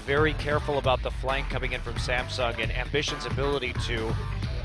very careful about the flank coming in from Samsung and Ambition's ability to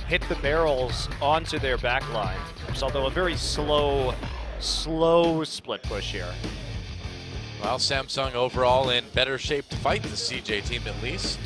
hit the barrels onto their backline. Although a very slow split push here. Well, Samsung overall in better shape to fight the CJ team at least.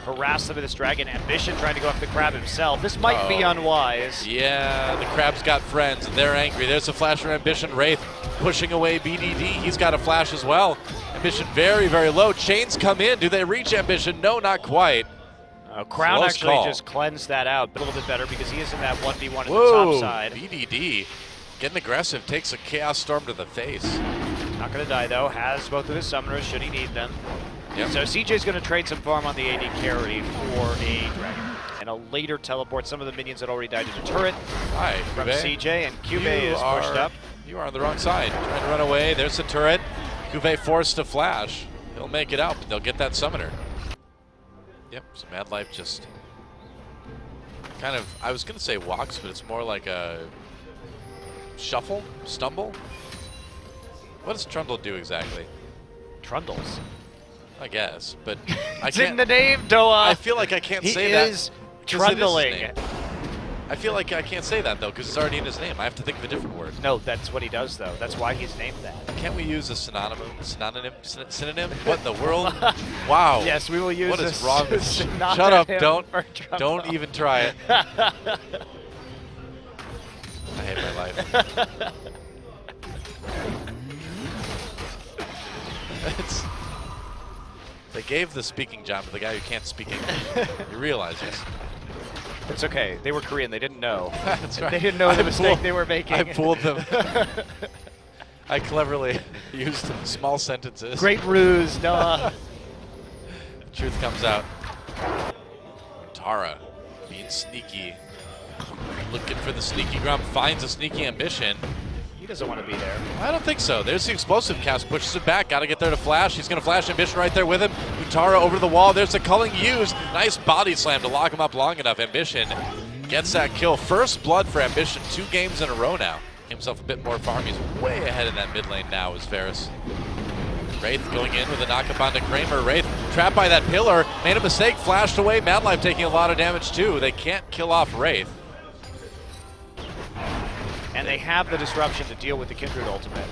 Harass them with this Dragon. Ambition trying to go after the Crab himself. This might be unwise. Yeah, the Crab's got friends and they're angry. There's a flash from Ambition. Wraith pushing away BDD. He's got a flash as well. Ambition very, very low. Chains come in. Do they reach Ambition? No, not quite. Crown Close actually call. just cleansed that out a little bit better because he is in that 1v1 at the Whoa, top side. BDD getting aggressive, takes a Chaos Storm to the face. Not going to die though. Has both of his summoners should he need them. Yep. So CJ's going to trade some farm on the AD carry for a Dragon. And a later teleport some of the minions that already died to the turret. Hi, from CuVee. CJ, and CuVee is pushed up. You are on the wrong side. Trying to run away. There's the turret. CuVee forced to flash. He'll make it out, but they'll get that summoner. Yep, so Madlife just kind of, I was going to say walks, but it's more like a shuffle, stumble. What does Trundle do exactly? Trundles. I guess, but I It's can't. in the name, Doa. I feel like I can't say He that. is 'cause it is his trundling. name. I feel like I can't say that though, because it's already in his name. I have to think of a different word. No, that's what he does though. That's why he's named that. Can't we use a synonym? What in the world? Wow. Yes, we will use What is this wrong with synonym Shut up, for Trundle. don't even try it. I hate my life. They gave the speaking job to the guy who can't speak English. You realize this. It's okay. They were Korean. They didn't know. That's right. They didn't know the mistake they were making. I fooled them. I cleverly used small sentences. Great ruse, Noah. The truth comes out. Untara being sneaky. Looking for the sneaky Grump. Finds a sneaky Ambition. He doesn't want to be there. I don't think so. There's the explosive cast. Pushes it back. Got to get there to flash. He's going to flash Ambition right there with him. Untara over the wall. There's the culling used. Nice body slam to lock him up long enough. Ambition gets that kill. First blood for Ambition 2 games in a row now. Himself a bit more farm. He's way ahead in that mid lane now is Varus. Wraith going in with a knock-up onto Kramer. Wraith trapped by that pillar. Made a mistake. Flashed away. Madlife taking a lot of damage too. They can't kill off Wraith. And they have the disruption to deal with the Kindred ultimate.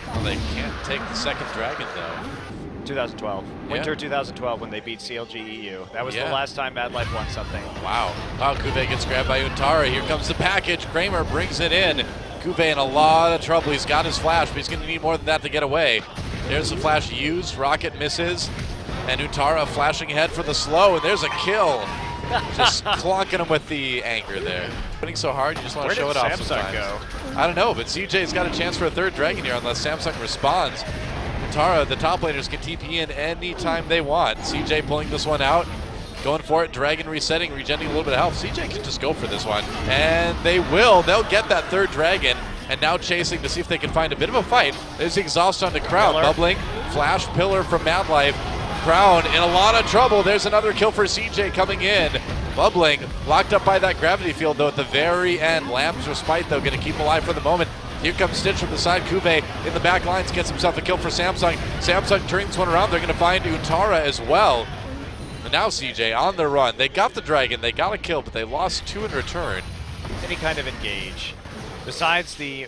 Well, they can't take the second dragon though. 2012. Yeah. Winter 2012 when they beat CLG EU. That was the last time Madlife won something. Wow. Wow, CuVee gets grabbed by Untara. Here comes the package. Kramer brings it in. CuVee in a lot of trouble. He's got his flash, but he's going to need more than that to get away. There's the flash used. Rocket misses. And Untara flashing ahead for the slow, and there's a kill. Just clonking him with the anchor there. Winning so hard, you just want to show it off sometimes. Go? I don't know, but CJ's got a chance for a third dragon here unless Samsung responds. Untara, the top laners can TP in anytime they want. CJ pulling this one out, going for it, dragon resetting, regenerating a little bit of health. CJ can just go for this one, and they will. They'll get that third dragon, and now chasing to see if they can find a bit of a fight. There's the exhaust on the Crown, bubbling. Flash pillar from Madlife. Crown in a lot of trouble. There's another kill for CJ coming in. Bubbling, locked up by that gravity field though at the very end. Lamb's Respite though, gonna keep him alive for the moment. Here comes Stitch from the side. CuVee in the back lines gets himself a kill for Samsung. Samsung turns this one around. They're gonna find Untara as well. And now CJ on the run. They got the dragon, they got a kill, but they lost 2 in return. Any kind of engage. Besides the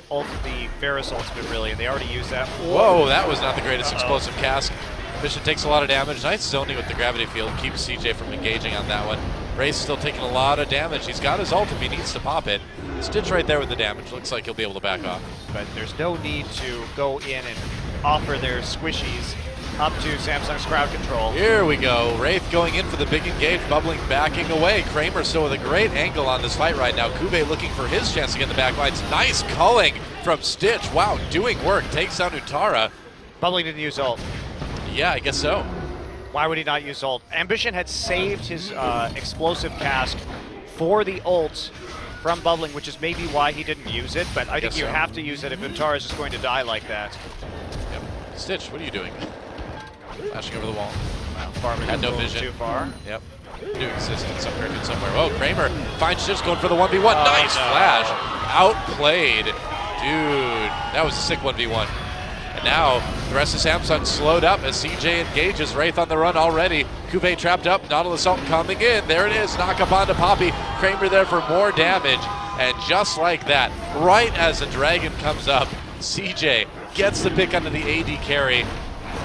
Varus ultimate really, and they already used that. Whoa, that was not the greatest explosive cast. Ambition takes a lot of damage. Nice zoning with the gravity field. Keeps CJ from engaging on that one. Wraith's still taking a lot of damage. He's got his ult if he needs to pop it. Stitch right there with the damage. Looks like he'll be able to back off. But there's no need to go in and offer their squishies up to Samsung's crowd control. Here we go. Wraith going in for the big engage. Bubbling backing away. Kramer still with a great angle on this fight right now. CuVee looking for his chance to get in the back lines. Nice culling from Stitch. Wow, doing work. Takes down Untara. Bubbling didn't use ult. Yeah, I guess so. Why would he not use ult? Ambition had saved his explosive cast for the ult from Bubbling, which is maybe why he didn't use it, but I think you have to use it if Untara is just going to die like that. Yep. Stitch, what are you doing? Flashing over the wall. Wow, Farmer had no vision. Too far. Yep. New existence somewhere. Oh, Kramer finds Stitch going for the 1v1. Nice flash. Outplayed. Dude, that was a sick 1v1. And now the rest of Samsung slowed up as CJ engages. Wraith on the run already. CuVee trapped up. Nautilus coming in. There it is. Knock up onto Poppy. Kramer there for more damage. And just like that, right as the dragon comes up, CJ gets the pick onto the AD carry.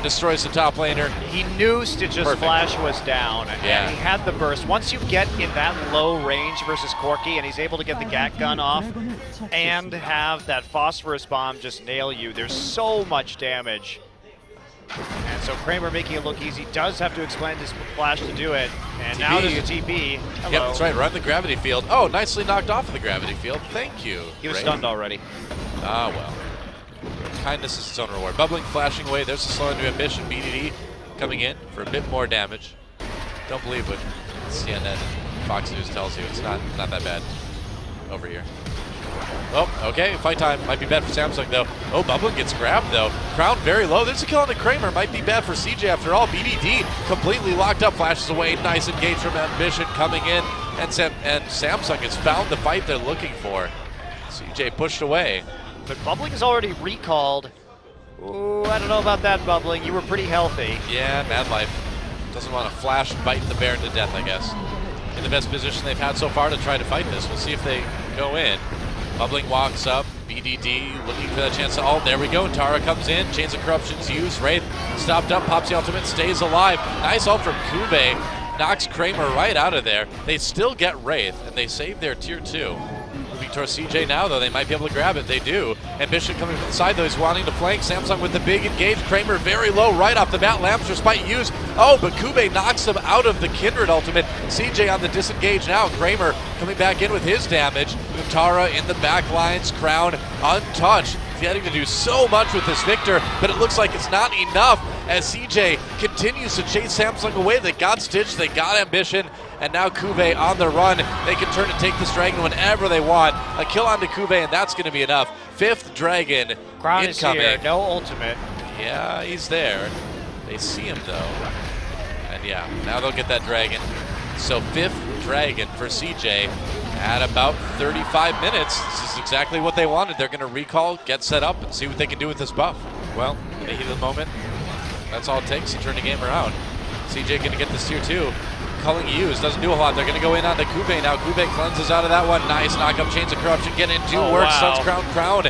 Destroys the top laner. He knew Stitch's flash was down, and he had the burst. Once you get in that low range versus Corki, and he's able to get the Gat gun off, and have that phosphorus bomb just nail you, there's so much damage. And so Kramer making it look easy, does have to expand his flash to do it, and now there's a TP. Hello. Yep, that's right, run the gravity field. Oh, nicely knocked off of the gravity field. Thank you. He was stunned already. Ah, well. Kindness is its own reward. Bubbling, flashing away. There's the slow into Ambition. BDD coming in for a bit more damage. Don't believe what CNN and Fox News tells you. It's not that bad over here. Oh, okay, fight time. Might be bad for Samsung, though. Oh, Bubbling gets grabbed, though. Crown very low. There's a kill on the Kramer. Might be bad for CJ after all. BDD completely locked up. Flashes away. Nice engage from Ambition coming in. And Samsung has found the fight they're looking for. CJ pushed away. But Bubbling is already recalled. Ooh, I don't know about that, Bubbling. You were pretty healthy. Yeah, Madlife doesn't want to flash and bite the Baron to death, I guess. In the best position they've had so far to try to fight this. We'll see if they go in. Bubbling walks up. BDD looking for that chance to ult. There we go. Untara comes in. Chains of Corruption's used. Wraith stopped up. Pops the ultimate. Stays alive. Nice ult from CuVee. Knocks Kramer right out of there. They still get Wraith, and they save their tier 2. Moving towards CJ now, though. They might be able to grab it. They do. Ambition coming from the side, though. He's wanting to flank. Samsung with the big engage. Kramer very low right off the bat. Lamps respite used. Oh, but CuVee knocks him out of the Kindred ultimate. CJ on the disengage now. Kramer coming back in with his damage. Untara in the back lines. Crown untouched. He's getting to do so much with this Viktor, but it looks like it's not enough as CJ continues to chase Samsung away. They got Stitch, they got Ambition, and now CuVee on the run. They can turn and take this dragon whenever they want. A kill onto CuVee, and that's going to be enough. 5th dragon Crown incoming. Is here, no ultimate. Yeah, he's there. They see him, though. And yeah, now they'll get that dragon. So 5th dragon for CJ. At about 35 minutes, this is exactly what they wanted. They're going to recall, get set up, and see what they can do with this buff. Well, in the heat of the moment, that's all it takes to turn the game around. CJ going to get this tier 2. Culling used, doesn't do a lot. They're going to go in on the CuVee now. CuVee cleanses out of that one. Nice knock up, Chains of Corruption, get in, do work, stuns Crown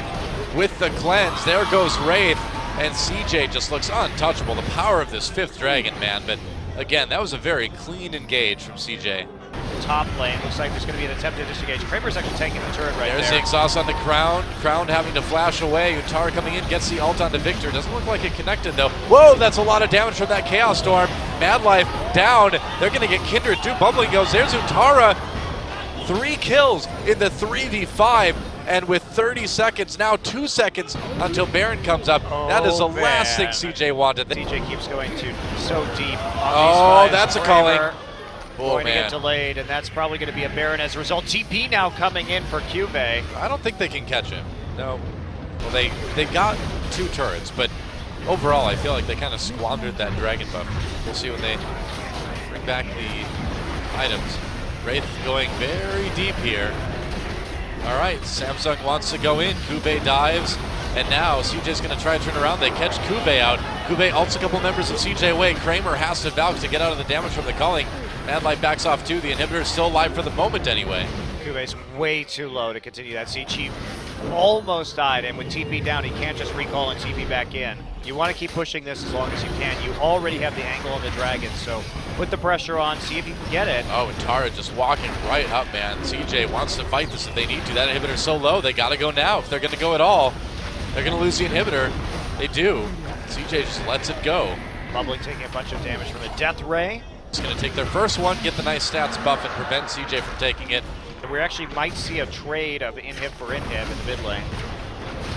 with the cleanse. There goes Wraith, and CJ just looks untouchable. The power of this 5th dragon, man. But again, that was a very clean engage from CJ. Top lane. Looks like there's going to be an attempt to disengage. Kramer's actually taking the turret right there. There's the exhaust on the Crown. Crown having to flash away. Untara coming in, gets the ult onto Viktor. Doesn't look like it connected, though. Whoa, that's a lot of damage from that Chaos Storm. Madlife down. They're going to get Kindred. Bubbling goes. There's Untara. 3 kills in the 3v5. And with 30 seconds, now 2 seconds until Baron comes up. That is the last thing CJ wanted. CJ keeps going so deep on oh, these that's a calling. Going to get delayed, and that's probably going to be a Baron as a result. TP now coming in for CuVee. I don't think they can catch him. No. Well, they got 2 turrets, but overall, I feel like they kind of squandered that dragon buff. We'll see when they bring back the items. Wraith going very deep here. All right, Samsung wants to go in. CuVee dives, and now CJ's going to try to turn around. They catch CuVee out. CuVee ults a couple members of CJ away. Kramer has to valve to get out of the damage from the culling. Madlife backs off too. The inhibitor is still alive for the moment anyway. CuVee's way too low to continue that siege. He almost died, and with TP down, he can't just recall and TP back in. You want to keep pushing this as long as you can. You already have the angle on the dragon, so put the pressure on, see if you can get it. Oh, and Tara just walking right up, man. CJ wants to fight this if they need to. That inhibitor's so low, they got to go now. If they're going to go at all, they're going to lose the inhibitor. They do. CJ just lets it go. Bubbling taking a bunch of damage from the Death Ray. It's going to take their first one, get the nice stats buff, and prevent CJ from taking it. And we actually might see a trade of inhib for inhib in the mid lane.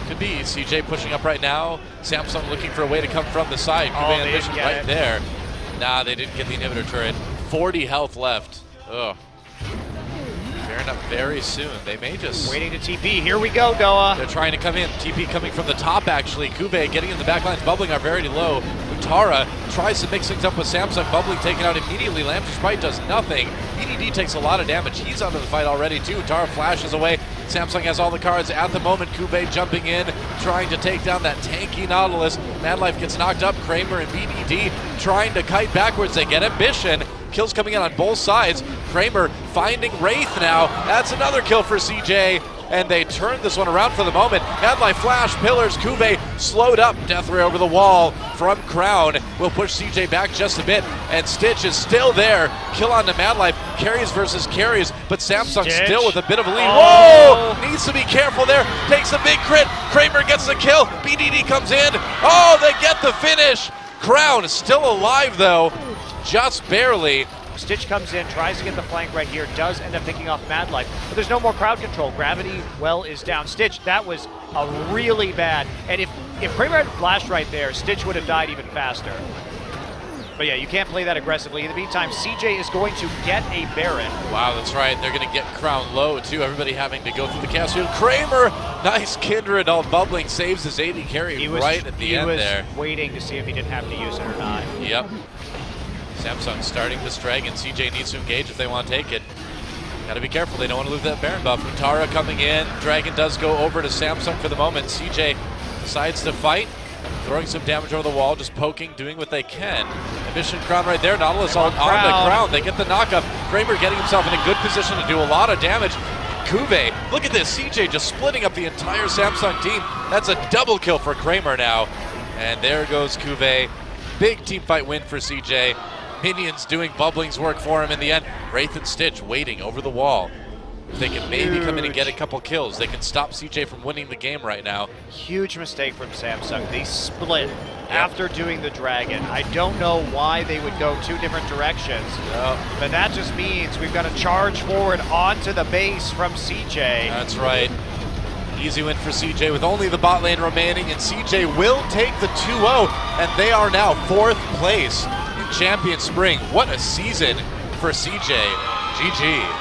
Could be. CJ pushing up right now. Samsung looking for a way to come from the side. CuVee Ambition right there. Nah, they didn't get the inhibitor turret. 40 health left. Ugh. Bearing up very soon. They may just... Waiting to TP. Here we go, Doa. They're trying to come in. TP coming from the top, actually. CuVee getting in the back lines. Bubbling are very low. Untara tries to mix things up with Samsung. Bubbling taken out immediately. Lamps Sprite does nothing. BDD takes a lot of damage. He's out of the fight already, too. Untara flashes away. Samsung has all the cards at the moment. CuVee jumping in, trying to take down that tanky Nautilus. Madlife gets knocked up. Kramer and BDD trying to kite backwards. They get Ambition. Kills coming in on both sides. Kramer finding Wraith now. That's another kill for CJ. And they turn this one around for the moment. Madlife flash, pillars, CuVee slowed up. Death Ray over the wall from Crown will push CJ back just a bit. And Stitch is still there. Kill on to Madlife. Carries versus carries, but Samsung Stitch. still with a bit of a lead. Oh. Whoa! Needs to be careful there. Takes a big crit. Kramer gets the kill. BDD comes in. Oh, they get the finish. Crown still alive though, just barely. Stitch comes in, tries to get the flank right here, does end up picking off Madlife, but there's no more crowd control. Gravity well is down. Stitch, that was a really bad, and if Kramer had flashed right there, Stitch would have died even faster. But yeah, you can't play that aggressively. In the meantime, CJ is going to get a Baron. Wow, that's right. They're going to get Crown low too. Everybody having to go through the cast field. Kramer, nice Kindred, all bubbling, saves his AD carry right at the end there. He was waiting to see if he didn't have to use it or not. Yep. Samsung starting this dragon. CJ needs to engage if they want to take it. Got to be careful. They don't want to lose that Baron buff. Untara coming in. Dragon does go over to Samsung for the moment. CJ decides to fight. Throwing some damage over the wall, just poking, doing what they can. Ambition Crown right there. Nautilus on the Crown. They get the knockup. Kramer getting himself in a good position to do a lot of damage. CuVee, look at this. CJ just splitting up the entire Samsung team. That's a double kill for Kramer now. And there goes CuVee. Big team fight win for CJ. Minions doing Bubbling's work for him in the end. Wraith and Stitch waiting over the wall. If they can maybe come in and get a couple kills, they can stop CJ from winning the game right now. Huge mistake from Samsung. They split after doing the dragon. I don't know why they would go two different directions, but that just means we've got to charge forward onto the base from CJ. That's right. Easy win for CJ with only the bot lane remaining, and CJ will take the 2-0, and they are now 4th place in Champion Spring. What a season for CJ. GG.